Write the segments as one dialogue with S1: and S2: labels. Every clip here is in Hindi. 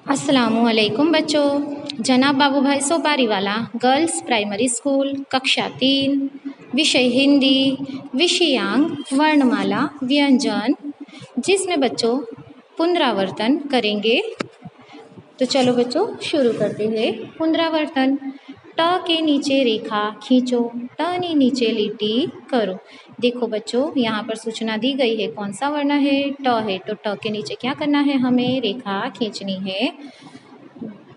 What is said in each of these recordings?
S1: अस्सलामुअलैकुम बच्चों। जनाब बाबू भाई सोपारी वाला गर्ल्स प्राइमरी स्कूल कक्षा 3 विषय हिंदी विषयांक वर्णमाला व्यंजन, जिसमें बच्चों पुनरावर्तन करेंगे। तो चलो बच्चों शुरू करते हैं। पुनरावर्तन। ट के नीचे रेखा खींचो, ट ने नीचे लिटी करो। देखो बच्चों यहाँ पर सूचना दी गई है, कौन सा वर्ण है? ट है। तो ट के नीचे क्या करना है? हमें रेखा खींचनी है।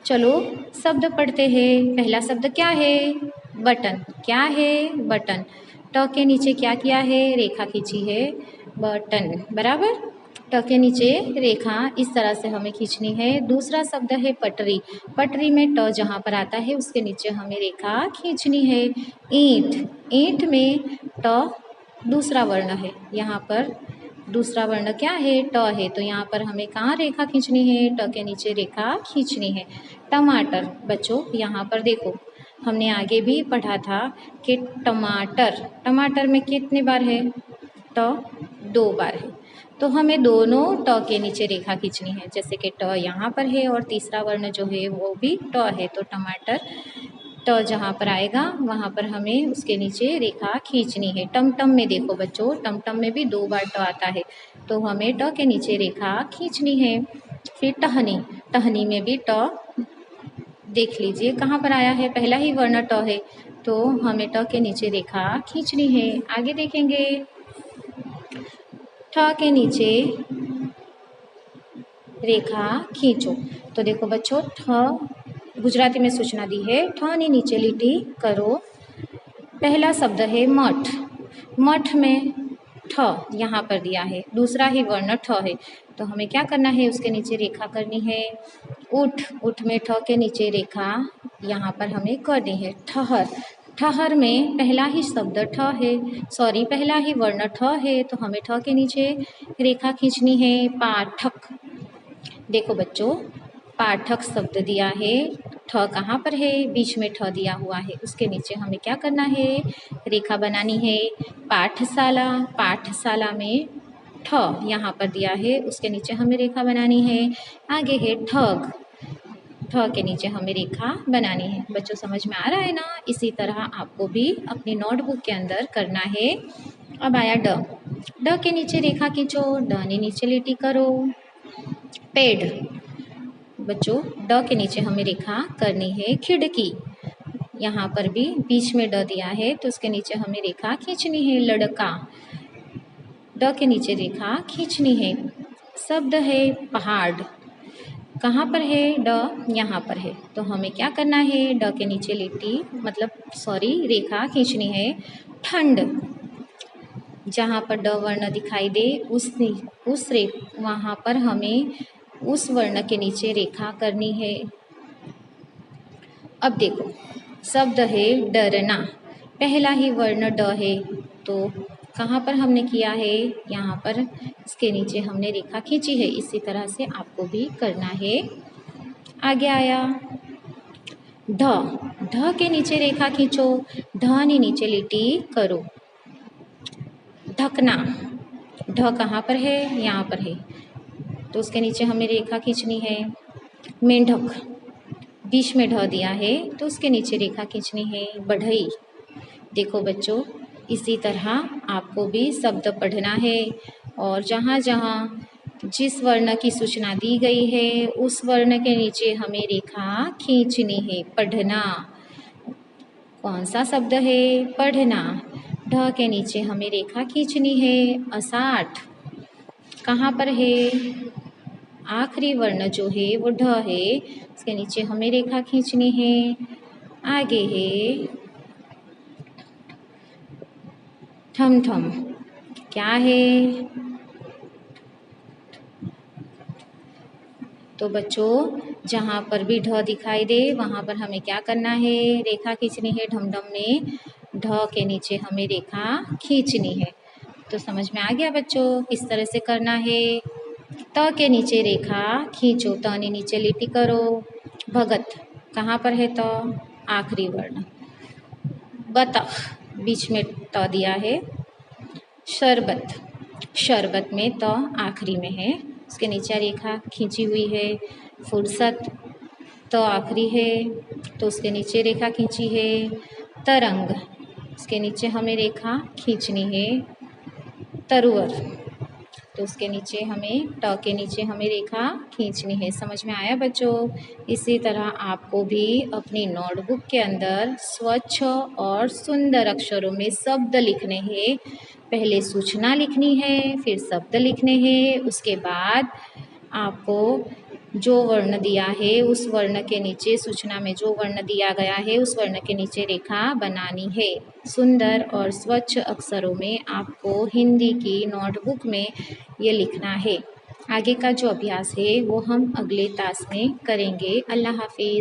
S1: चलो शब्द पढ़ते हैं। पहला शब्द क्या है? बटन। क्या है? बटन। ट के नीचे क्या किया है? रेखा खींची है, बटन। बराबर। ट के नीचे रेखा इस तरह से हमें खींचनी है। दूसरा शब्द है पटरी। पटरी में ट जहाँ पर आता है उसके नीचे हमें रेखा खींचनी है। ईंट। ईंट में ट दूसरा वर्ण है, यहाँ पर दूसरा वर्ण क्या है? ट है। तो यहाँ पर हमें कहाँ रेखा खींचनी है? ट के नीचे रेखा खींचनी है। टमाटर। बच्चों यहाँ पर देखो, हमने आगे भी पढ़ा था कि टमाटर, टमाटर में कितने बार है? ट 2 बार है। तो हमें दोनों ट के नीचे रेखा खींचनी है। जैसे कि ट यहाँ पर है और तीसरा वर्ण जो है वो भी ट है। तो टमाटर ट जहाँ पर आएगा वहाँ पर हमें उसके नीचे रेखा खींचनी है। टमटम में देखो बच्चों, टमटम में भी 2 बार ट आता है, तो हमें ट के नीचे रेखा खींचनी है। फिर टहनी। टहनी में भी ट देख लीजिए कहाँ पर आया है, पहला ही वर्ण ट है, तो हमें ट के नीचे रेखा खींचनी है। आगे देखेंगे। ठ के नीचे रेखा खींचो। तो देखो बच्चों, ठ गुजराती में सूचना दी है, ठ ने नीचे लिटी करो। पहला शब्द है मठ। मठ में ठ यहाँ पर दिया है, दूसरा ही वर्ण ठ है, तो हमें क्या करना है? उसके नीचे रेखा करनी है। उठ। उठ में ठ के नीचे रेखा यहाँ पर हमें करनी है। ठहर। ठहर में पहला ही शब्द ठ है, सॉरी पहला ही वर्ण ठ है, तो हमें ठ के नीचे रेखा खींचनी है। पाठक। देखो बच्चों, पाठक शब्द दिया है, ठ कहाँ पर है? बीच में ठ दिया हुआ है, उसके नीचे हमें क्या करना है? रेखा बनानी है। पाठशाला। पाठशाला में ठ यहाँ पर दिया है, उसके नीचे हमें रेखा बनानी है। आगे है ठग। ठ के नीचे हमें रेखा बनानी है। बच्चों समझ में आ रहा है ना? इसी तरह आपको भी अपनी नोटबुक के अंदर करना है। अब आया ड। ड के नीचे रेखा खींचो, ड ने नीचे लिटी करो। पेड़। बच्चों ड के नीचे हमें रेखा करनी है। खिड़की। यहाँ पर भी बीच में ड दिया है, तो उसके नीचे हमें रेखा खींचनी है। लड़का। ड के नीचे रेखा खींचनी है। शब्द है पहाड़। कहाँ पर है? ड यहाँ पर है, तो हमें क्या करना है? ड के नीचे लिटी मतलब सॉरी रेखा खींचनी है। ठंड। जहाँ पर ड वर्ण दिखाई दे वहाँ पर हमें उस वर्ण के नीचे रेखा करनी है। अब देखो शब्द है डरना। पहला ही वर्ण ड है, तो कहाँ पर हमने किया है? यहाँ पर इसके नीचे हमने रेखा खींची है। इसी तरह से आपको भी करना है। आगे आया ढ। ढ के नीचे रेखा खींचो, ढ ने नीचे लिटी करो। ढकना। ढ कहाँ पर है? यहाँ पर है, तो उसके नीचे हमें रेखा खींचनी है। मेंढक। बीच में ढ दिया है, तो उसके नीचे रेखा खींचनी है। बढ़ई। देखो बच्चों, इसी तरह आपको भी शब्द पढ़ना है और जहाँ जहाँ जिस वर्ण की सूचना दी गई है उस वर्ण के नीचे हमें रेखा खींचनी है। पढ़ना। कौन सा शब्द है? पढ़ना। ढ के नीचे हमें रेखा खींचनी है। अषाढ़। कहाँ पर है? आखिरी वर्ण जो है वो ढ है, इसके नीचे हमें रेखा खींचनी है। आगे है ठमठम। क्या है? तो बच्चों जहाँ पर भी ढ दिखाई दे वहाँ पर हमें क्या करना है? रेखा खींचनी है। ढमढम में ढ के नीचे हमें रेखा खींचनी है। तो समझ में आ गया बच्चों किस तरह से करना है? त के नीचे रेखा खींचो, त ने नीचे लिटी करो। भगत। कहाँ पर है? त आखिरी वर्ण। बतख। बीच में त दिया है। शरबत। शरबत में त आखिरी में है। उसके नीचे रेखा खींची हुई है। फुर्सत तो आखिरी है, तो उसके नीचे रेखा खींची है। तरंग, उसके नीचे हमें रेखा खींचनी है। तरुवर, तो उसके नीचे हमें ट के नीचे हमें रेखा खींचनी है। समझ में आया बच्चों? इसी तरह आपको भी अपनी नोटबुक के अंदर स्वच्छ और सुंदर अक्षरों में शब्द लिखने हैं। पहले सूचना लिखनी है, फिर शब्द लिखने हैं। उसके बाद आपको जो वर्ण दिया है उस वर्ण के नीचे, सूचना में जो वर्ण दिया गया है उस वर्ण के नीचे रेखा बनानी है। सुंदर और स्वच्छ अक्षरों में आपको हिंदी की नोटबुक में ये लिखना है। आगे का जो अभ्यास है वो हम अगले क्लास में करेंगे। अल्लाह हाफिज़।